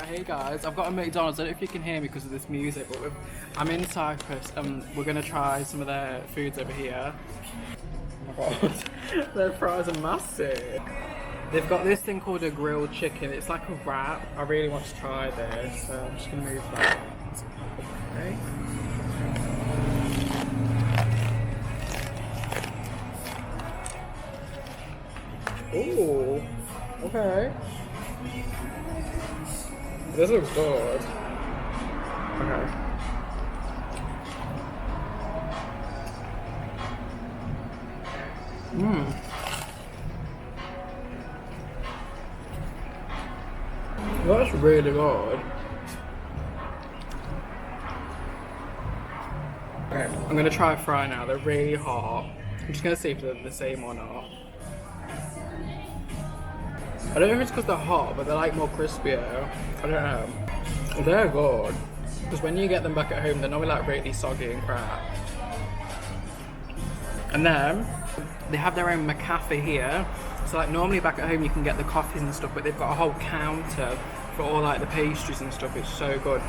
Hey guys, I've got a McDonald's. I don't know if you can hear me because of this music, but I'm in Cyprus and we're going to try some of their foods over here. Oh my god, their fries are massive. They've got this thing called a grilled chicken. It's like a wrap. I really want to try this, so I'm just going to move that. Okay. Ooh, okay. This looks good. Okay. Mmm. That's really good. Okay, I'm gonna try a fry now. They're really hot. I'm just gonna see if they're the same or not. I don't know if it's because they're hot, but they're like more crispier. I don't know. They're good. Because when you get them back at home, they're normally like really soggy and crap. And then they have their own McCafe here. So like normally back at home you can get the coffees and stuff, but they've got a whole counter for all like the pastries and stuff. It's so good.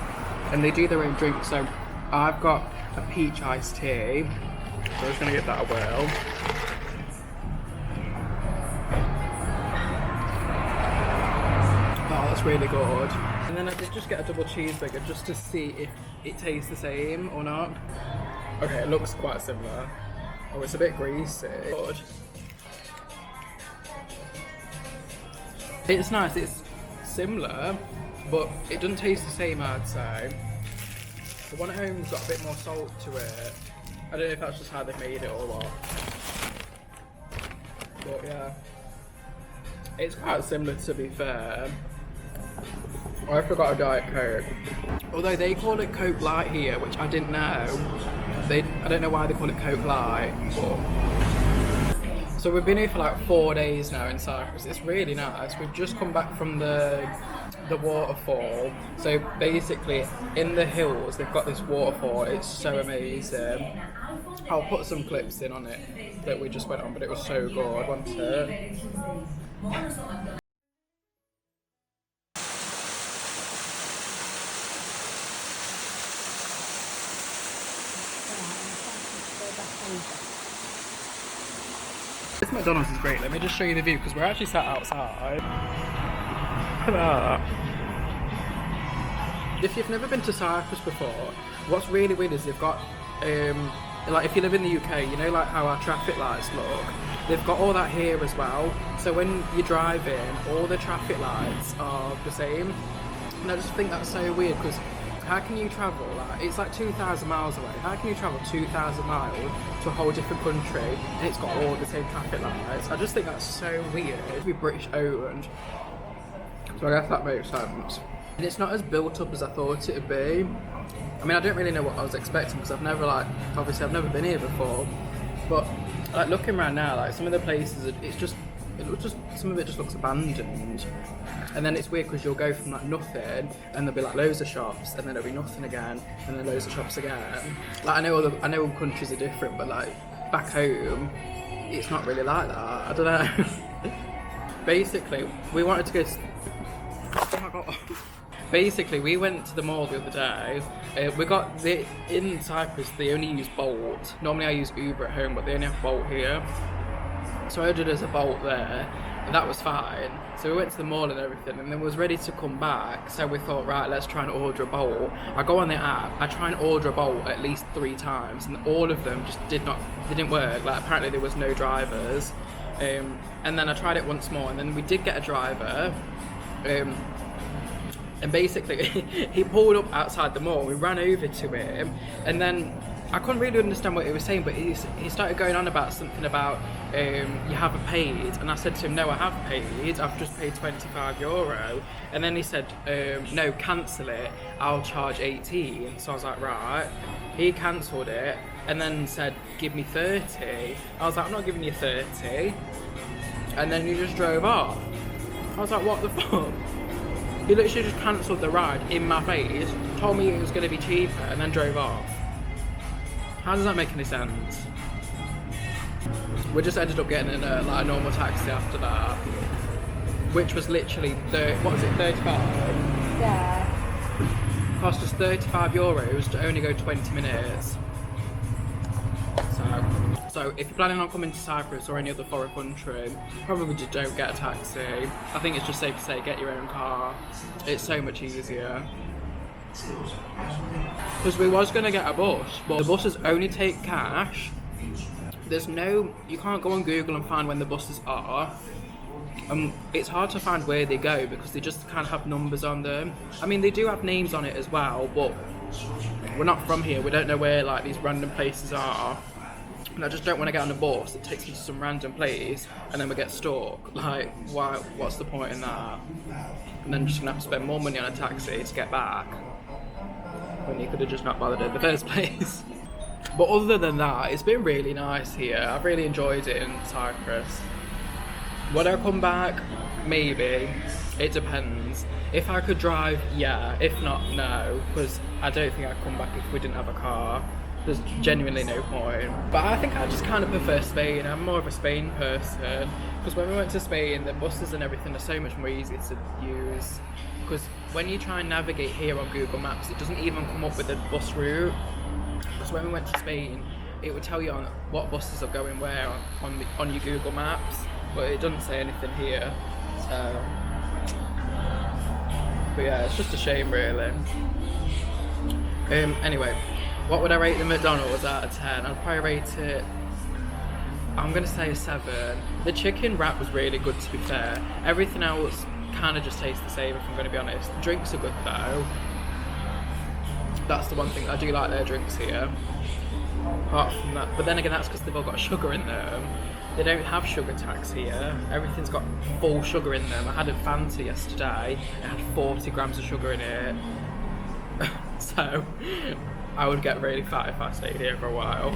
And they do their own drinks. So I've got a peach iced tea. So I'm just gonna get that a whirl. Oh, that's really good. And then I did just get a double cheeseburger just to see if it tastes the same or not. Okay, it looks quite similar. Oh, it's a bit greasy. Good. It's nice, it's similar, but it doesn't taste the same, I'd say. The one at home's got a bit more salt to it. I don't know if that's just how they've made it or what. But yeah. It's quite similar, to be fair. I forgot a Diet Coke. Although they call it Coke Light here, which I didn't know. I don't know why they call it Coke Light, but... So we've been here for like 4 days now in Cyprus. It's really nice. We've just come back from the waterfall. So basically, in the hills, they've got this waterfall. It's so amazing. I'll put some clips in on it that we just went on, but it was so good, wasn't it? This McDonald's is great. Let me just show you the view because we're actually sat outside. Look at that. If you've never been to Cyprus before, what's really weird is they've got, like if you live in the UK, you know like how our traffic lights look? They've got all that here as well. So when you drive in, all the traffic lights are the same. And I just think that's so weird because how can you travel, like, it's like 2,000 miles away, how can you travel 2,000 miles to a whole different country and it's got all the same traffic lights? I just think that's so weird. It'd be British owned, so I guess that makes sense. And it's not as built up as I thought it would be. I mean, I don't really know what I was expecting because I've never obviously I've never been here before, but like looking around now, like some of the places, some of it just looks abandoned. And then it's weird because you'll go from like nothing and there'll be like loads of shops and then there'll be nothing again and then loads of shops again. Like I know all countries are different, but like back home it's not really like that. I don't know. Basically we wanted to go to... Oh my god. Basically we went to the mall the other day. In Cyprus they only use Bolt. Normally I use Uber at home, but they only have Bolt here. So I ordered as a Bolt there, and that was fine. So we went to the mall and everything, and then was ready to come back. So we thought, right, let's try and order a Bolt. I go on the app, I try and order a Bolt at least 3 times, and all of them just didn't work. Like apparently there was no drivers. And then I tried it once more, and then we did get a driver. And basically, he pulled up outside the mall. We ran over to him, and then I couldn't really understand what he was saying, but he started going on about something about you haven't paid, and I said to him, no, I have paid. I've just paid €25, and then he said, no, cancel it. I'll charge 18. So I was like, right. He cancelled it, and then said, give me 30. I was like, I'm not giving you 30. And then he just drove off. I was like, what the fuck? He literally just cancelled the ride in my face, told me it was going to be cheaper, and then drove off. How does that make any sense? We just ended up getting in a normal taxi after that, which was literally 35? Yeah. cost us €35 to only go 20 minutes. So if you're planning on coming to Cyprus or any other foreign country, probably just don't get a taxi. I think it's just safe to say get your own car. It's so much easier. Because we was going to get a bus, but the buses only take cash. You can't go on Google and find when the buses are. It's hard to find where they go because they just kind of have numbers on them. I mean, they do have names on it as well, but we're not from here. We don't know where like these random places are. And I just don't want to get on a bus that takes me to some random place and then we get stuck. Like, why? What's the point in that? And then just gonna have to spend more money on a taxi to get back when you could have just not bothered in the first place. But other than that, it's been really nice here. I've really enjoyed it in Cyprus. Would I come back? Maybe. It depends. If I could drive, yeah. If not, no. Because I don't think I'd come back if we didn't have a car. There's genuinely no point. But I think I just kind of prefer Spain. I'm more of a Spain person. Because when we went to Spain, the buses and everything are so much more easy to use. Because when you try and navigate here on Google Maps, it doesn't even come up with a bus route. Because when we went to Spain, it would tell you on what buses are going where on your Google Maps. But it doesn't say anything here. So. But yeah, it's just a shame really. Anyway. What would I rate the McDonald's out of 10? I'd probably rate it, I'm going to say a 7. The chicken wrap was really good, to be fair. Everything else kind of just tastes the same, if I'm going to be honest. The drinks are good though. That's the one thing, I do like their drinks here. Apart from that, but then again that's because they've all got sugar in them. They don't have sugar tax here. Everything's got full sugar in them. I had a Fanta yesterday, it had 40 grams of sugar in it. So I would get really fat if I stayed here for a while.